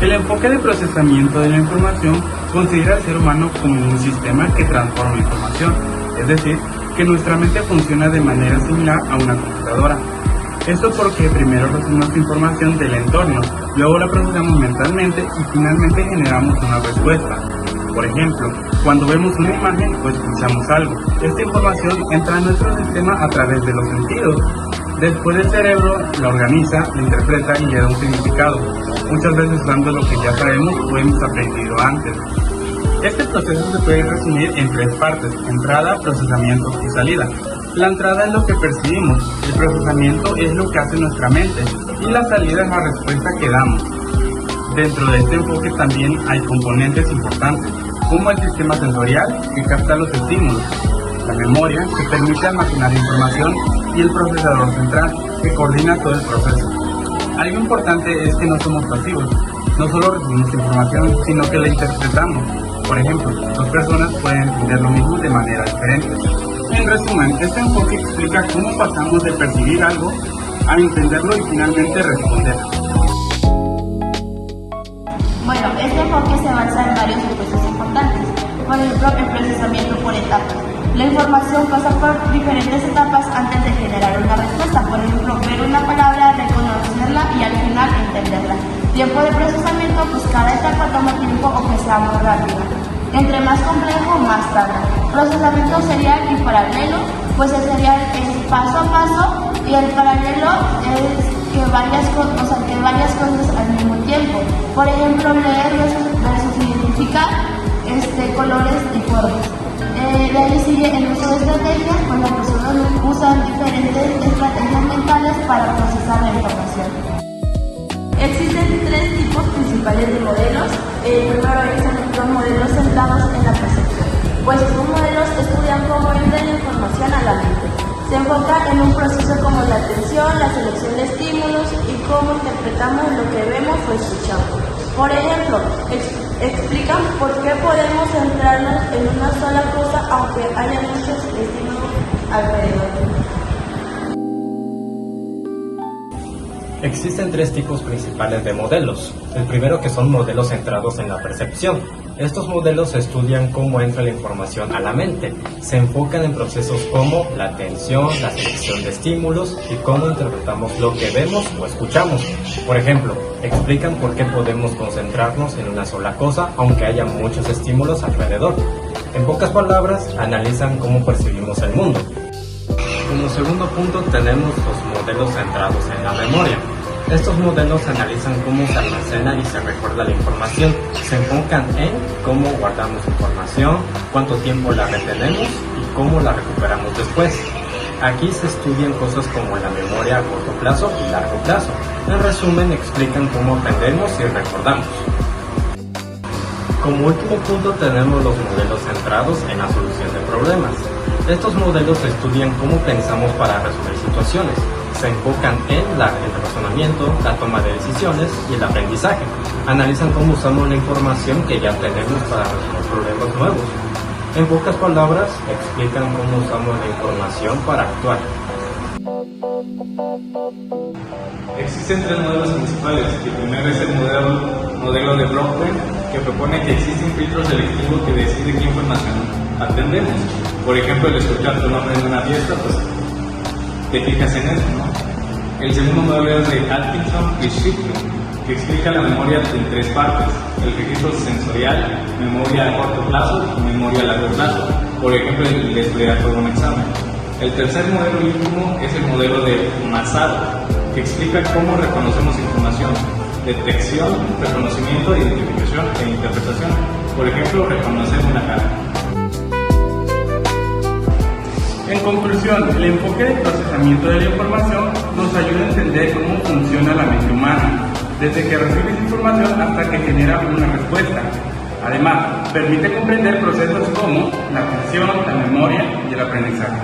El enfoque de procesamiento de la información considera al ser humano como un sistema que transforma información, es decir, que nuestra mente funciona de manera similar a una computadora. Esto porque primero recibimos información del entorno, luego la procesamos mentalmente y finalmente generamos una respuesta. Por ejemplo, cuando vemos una imagen o escuchamos algo, esta información entra en nuestro sistema a través de los sentidos. Después el cerebro la organiza, la interpreta y le da un significado, muchas veces usando lo que ya sabemos o hemos aprendido antes. Este proceso se puede resumir en tres partes: entrada, procesamiento y salida. La entrada es lo que percibimos, el procesamiento es lo que hace nuestra mente y la salida es la respuesta que damos. Dentro de este enfoque también hay componentes importantes, como el sistema sensorial, que capta los estímulos, la memoria, que permite almacenar información, y el procesador central, que coordina todo el proceso. Algo importante es que no somos pasivos, no solo recibimos información, sino que la interpretamos. Por ejemplo, dos personas pueden entender lo mismo de manera diferente. En resumen, este enfoque explica cómo pasamos de percibir algo a entenderlo y finalmente responder. Bueno, este enfoque se basa en varios procesos importantes. Por ejemplo, el procesamiento por etapas. La información pasa por diferentes etapas antes de generar una respuesta. Por ejemplo, ver una palabra, reconocerla y al final entenderla. Tiempo de procesamiento, pues cada etapa toma tiempo o que sea muy rápida. Entre más complejo, más tarda. Procesamiento serial y paralelo, pues el serial es paso a paso y el paralelo es que varias cosas al mismo tiempo. Por ejemplo, leer versus identificar colores y formas. De ahí sigue el uso de estrategias, pues las personas usan diferentes estrategias mentales para procesar la información. Existen tres tipos principales de modelos. Primero son los modelos centrados en la percepción, pues estos modelos estudian cómo entra la información a la mente. Se enfoca en un proceso como la atención, la selección de estímulos y cómo interpretamos lo que vemos o escuchamos. Por ejemplo, explican por qué podemos centrarnos en una sola cosa aunque haya muchos estímulos alrededor. Existen tres tipos principales de modelos. El primero, que son modelos centrados en la percepción. Estos modelos estudian cómo entra la información a la mente. Se enfocan en procesos como la atención, la selección de estímulos y cómo interpretamos lo que vemos o escuchamos. Por ejemplo, explican por qué podemos concentrarnos en una sola cosa aunque haya muchos estímulos alrededor. En pocas palabras, analizan cómo percibimos el mundo. Como segundo punto tenemos los modelos centrados en la memoria. Estos modelos analizan cómo se almacena y se recuerda la información. Se enfocan en cómo guardamos información, cuánto tiempo la retenemos y cómo la recuperamos después. Aquí se estudian cosas como la memoria a corto plazo y largo plazo. En resumen, explican cómo aprendemos y recordamos. Como último punto tenemos los modelos centrados en la solución de problemas. Estos modelos estudian cómo pensamos para resolver situaciones. Se enfocan en el razonamiento, la toma de decisiones y el aprendizaje. Analizan cómo usamos la información que ya tenemos para resolver problemas nuevos. En pocas palabras, explican cómo usamos la información para actuar. Existen tres modelos principales. El primero es el modelo de Brockman, que propone que existe un filtro selectivo que decide qué información atendemos. Por ejemplo, el escuchar tu nombre en una fiesta, pues te fijas en eso, ¿no? El segundo modelo es de Atkinson y Shipton, que explica la memoria en tres partes: el registro sensorial, memoria a corto plazo y memoria a largo plazo. Por ejemplo, el estudiar por un examen. El tercer modelo y último es el modelo de Masato, que explica cómo reconocemos información: detección, reconocimiento, identificación e interpretación. Por ejemplo, reconocer una cara. En conclusión, el enfoque de procesamiento de la información nos ayuda a entender cómo funciona la mente humana, desde que recibes información hasta que genera una respuesta. Además, permite comprender procesos como la atención, la memoria y el aprendizaje.